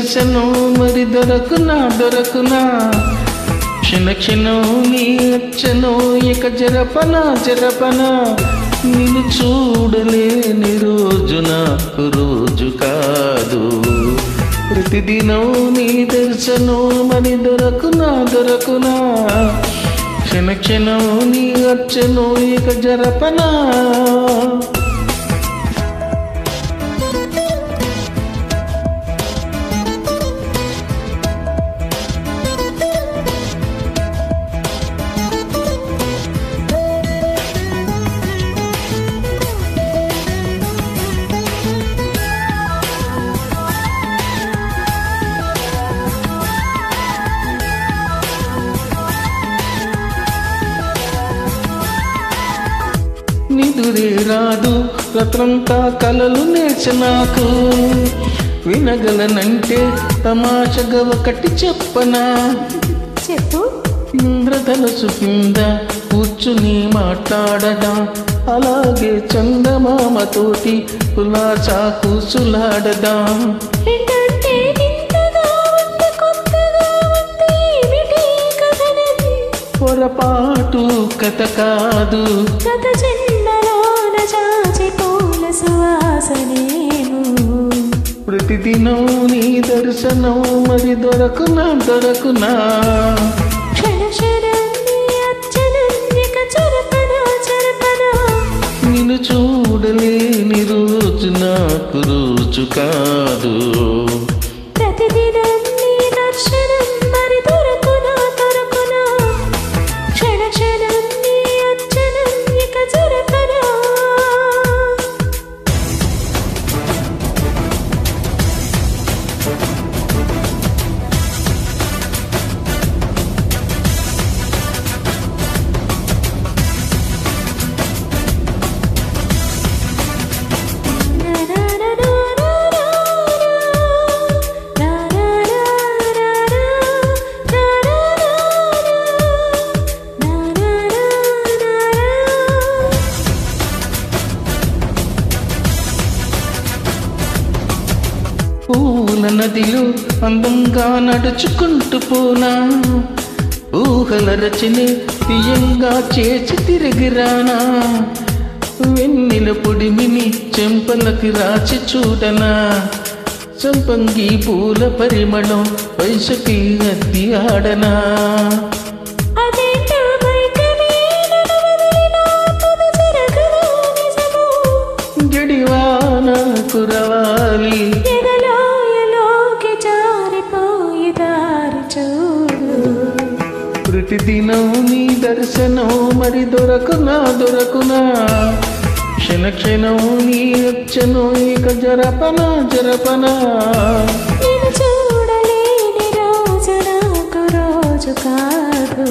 దర్శనం మరి దొరకునా దొరకునా క్షణ క్షణం నీ అర్చనో ఇక జరపనా జరపనా నిన్ను చూడలేని రోజు నాకు రోజు కాదు ప్రతిదినం నీ దర్శనం మరి దొరకునా దొరకునా క్షణ క్షణం నీ అర్చనో ఇక జరపనా నిదురే రాదు రాత్రంతా కలలు నేర్చ నాకు వినగలనంటే తమాషగా ఒకటి చెప్పనా చెప్పు ఇంద్రధనుసు కింద కూర్చుని మాట్లాడదా అలాగే చందమామతోటి కులాసా కూసులాడదా పొరపాటు కథ కాదు కథ జన్మలోన చాచి పూల సువాసనేను ప్రతిదినం నీ దర్శనం మరి దొరకునా దొరకునా క్షణ క్షణం నీ అర్చనం ఇక జరపనా జరపనా నిన్ను చూడలేని రోజు నాకు రోజు కాదు ప్రతిదినం నీ దర్శనం మరి దొరకునా దొరకునా క్షణ క్షణం నీ అర్చనం ఇక జరపనా పూల నదిలో అందంగా నడుచుకుంటూ పోనా ఊహల రచనే తీయంగా చేసి తిరిగిరానా వెన్నెల పొడిమిని చెంపలకి రాచి చూడనా సంపంగి పూల పరిమళం వయసుకి అద్ది ఆడనా గడివాన కురవాలి ప్రతిదినం నీ దర్శనం మరి దొరకునా దొరకునా క్షణ క్షణం నీ అర్చనో ఇక జరపనా జరపనా నేను చూడలేని రోజు నాకు రోజు కాదు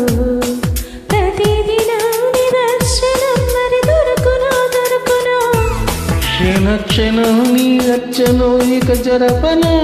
ప్రతిదినం నీ దర్శనం మరి దొరకునా దొరకునా క్షణ క్షణం నీ అర్చనో ఇక జరపనా